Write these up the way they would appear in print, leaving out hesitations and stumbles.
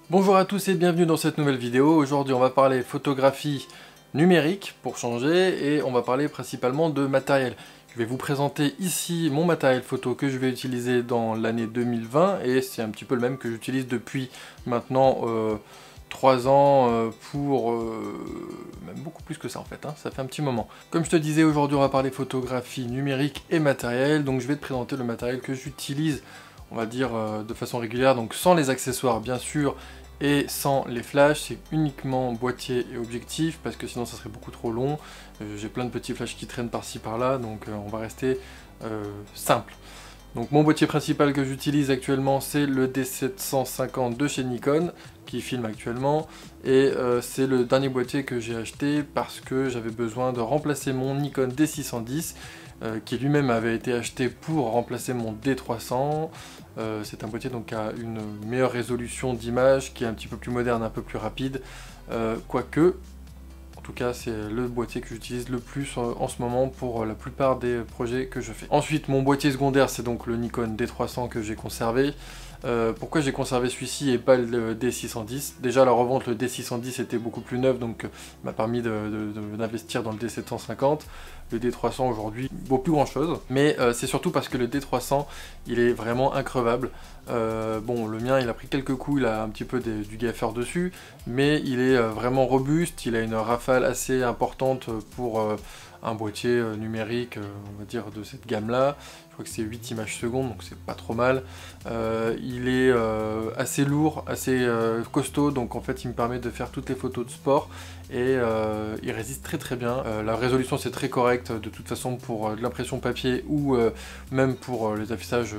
Bonjour à tous et bienvenue dans cette nouvelle vidéo. Aujourd'hui on va parler photographie numérique pour changer et on va parler principalement de matériel. Je vais vous présenter ici mon matériel photo que je vais utiliser dans l'année 2020 et c'est un petit peu le même que j'utilise depuis maintenant 3 ans pour même beaucoup plus que ça en fait, hein, ça fait un petit moment. Comme je te disais, aujourd'hui on va parler photographie numérique et matériel, donc je vais te présenter le matériel que j'utilise, on va dire de façon régulière, donc sans les accessoires bien sûr et sans les flashs, c'est uniquement boîtier et objectif parce que sinon ça serait beaucoup trop long. J'ai plein de petits flashs qui traînent par-ci par-là, donc on va rester simple. Donc mon boîtier principal que j'utilise actuellement c'est le D750 de chez Nikon qui filme actuellement et c'est le dernier boîtier que j'ai acheté parce que j'avais besoin de remplacer mon Nikon D610 qui lui-même avait été acheté pour remplacer mon D300. C'est un boîtier donc qui a une meilleure résolution d'image, qui est un petit peu plus moderne, un peu plus rapide, quoique, en tout cas c'est le boîtier que j'utilise le plus en ce moment pour la plupart des projets que je fais. Ensuite mon boîtier secondaire c'est donc le Nikon D300 que j'ai conservé. Pourquoi j'ai conservé celui-ci et pas le D610? Déjà à la revente le D610 était beaucoup plus neuf, donc m'a permis d'investir dans le D750. Le D300 aujourd'hui vaut plus grand chose, mais c'est surtout parce que le D300 il est vraiment increvable. Bon, le mien il a pris quelques coups, il a un petit peu du gaffeur dessus, mais il est vraiment robuste, il a une rafale assez importante pour un boîtier numérique, on va dire de cette gamme là. Je crois que c'est 8 images secondes, donc c'est pas trop mal. Il est assez lourd, assez costaud, donc en fait il me permet de faire toutes les photos de sport et il résiste très très bien. La résolution c'est très correct de toute façon pour de l'impression papier ou même pour les affichages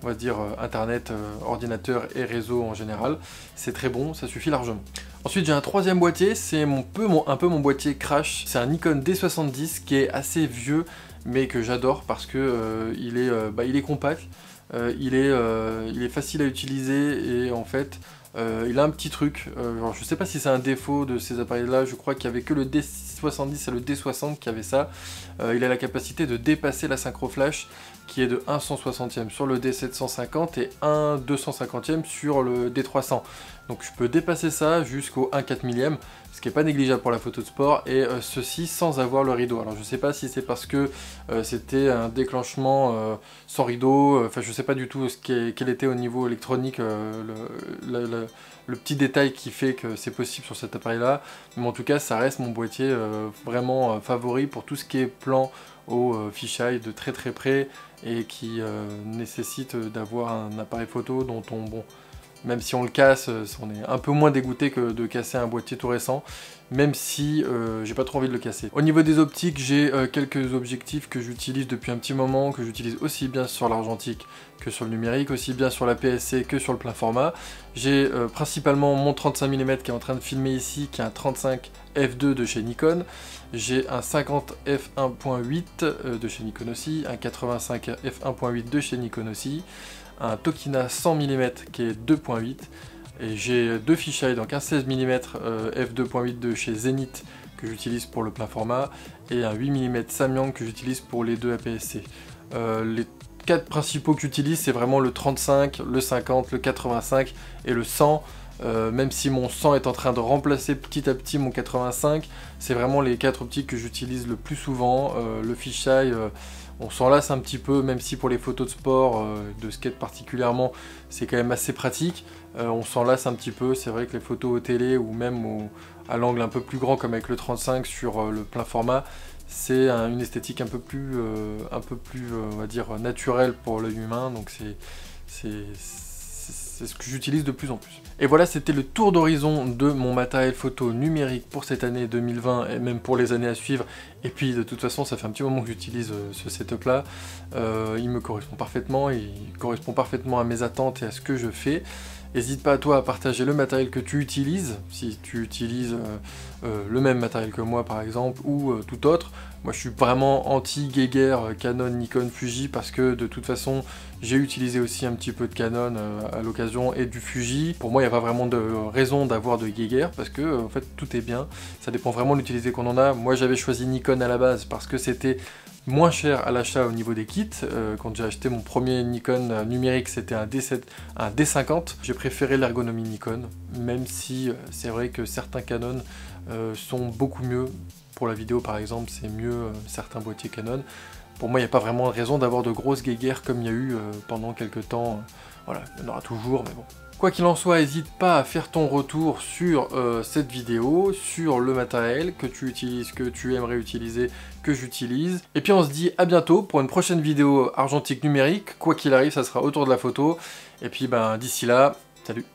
on va dire internet, ordinateur et réseau en général. C'est très bon, ça suffit largement. Ensuite j'ai un troisième boîtier, c'est un peu mon boîtier crash. C'est un Nikon D70 qui est assez vieux mais que j'adore parce que il est compact, il est facile à utiliser et en fait il a un petit truc, alors je sais pas si c'est un défaut de ces appareils là, je crois qu'il n'y avait que le D70 et le D60 qui avait ça. Il a la capacité de dépasser la synchro flash qui est de 1/160e sur le D750 et 1/250e sur le D300. Donc je peux dépasser ça jusqu'au 1/4 ce qui n'est pas négligeable pour la photo de sport, et ceci sans avoir le rideau. Alors je sais pas si c'est parce que c'était un déclenchement sans rideau, enfin je sais pas du tout quel était au niveau électronique le petit détail qui fait que c'est possible sur cet appareil là, mais en tout cas ça reste mon boîtier vraiment favori pour tout ce qui est plan au fisheye de très très près et qui nécessite d'avoir un appareil photo dont bon, même si on le casse, on est un peu moins dégoûté que de casser un boîtier tout récent, même si j'ai pas trop envie de le casser. Au niveau des optiques, j'ai quelques objectifs que j'utilise depuis un petit moment, que j'utilise aussi bien sur l'argentique que sur le numérique, aussi bien sur la PSC que sur le plein format. J'ai principalement mon 35 mm qui est en train de filmer ici, qui est un 35 f2 de chez Nikon. J'ai un 50 f1.8 de chez Nikon aussi, un 85 f1.8 de chez Nikon aussi, un Tokina 100 mm qui est 2.8, et j'ai deux fisheyes, donc un 16 mm f2.8 de chez Zenith que j'utilise pour le plein format et un 8 mm Samyang que j'utilise pour les deux APS-C. Les 4 principaux que j'utilise c'est vraiment le 35, le 50, le 85 et le 100. Même si mon 100 est en train de remplacer petit à petit mon 85, c'est vraiment les 4 optiques que j'utilise le plus souvent. Le fisheye, on s'en lasse un petit peu, même si pour les photos de sport, de skate particulièrement, c'est quand même assez pratique. On s'en lasse un petit peu, c'est vrai que les photos au télé ou même à l'angle un peu plus grand comme avec le 35 sur le plein format, c'est une esthétique un peu plus on va dire naturelle pour l'œil humain, donc c'est ce que j'utilise de plus en plus. Et voilà, c'était le tour d'horizon de mon matériel photo numérique pour cette année 2020 et même pour les années à suivre. Et puis de toute façon, ça fait un petit moment que j'utilise ce setup là. Il me correspond parfaitement, il correspond parfaitement à mes attentes et à ce que je fais. N'hésite pas à toi à partager le matériel que tu utilises, si tu utilises le même matériel que moi par exemple, ou tout autre. Moi je suis vraiment anti-Geiger, Canon, Nikon, Fuji, parce que de toute façon j'ai utilisé aussi un petit peu de Canon à l'occasion et du Fuji. Pour moi il n'y a pas vraiment de raison d'avoir de Geiger, parce que en fait tout est bien, ça dépend vraiment de l'utilité qu'on en a. Moi j'avais choisi Nikon à la base parce que c'était moins cher à l'achat au niveau des kits. Quand j'ai acheté mon premier Nikon numérique, c'était un D50. J'ai préféré l'ergonomie Nikon, même si c'est vrai que certains Canon sont beaucoup mieux. Pour la vidéo par exemple, c'est mieux certains boîtiers Canon. Pour moi, il n'y a pas vraiment de raison d'avoir de grosses guéguerres comme il y a eu pendant quelques temps. Voilà, il y en aura toujours, mais bon. Quoi qu'il en soit, n'hésite pas à faire ton retour sur cette vidéo, sur le matériel que tu utilises, que tu aimerais utiliser, que j'utilise. Et puis on se dit à bientôt pour une prochaine vidéo argentique numérique. Quoi qu'il arrive, ça sera autour de la photo. Et puis ben d'ici là, salut!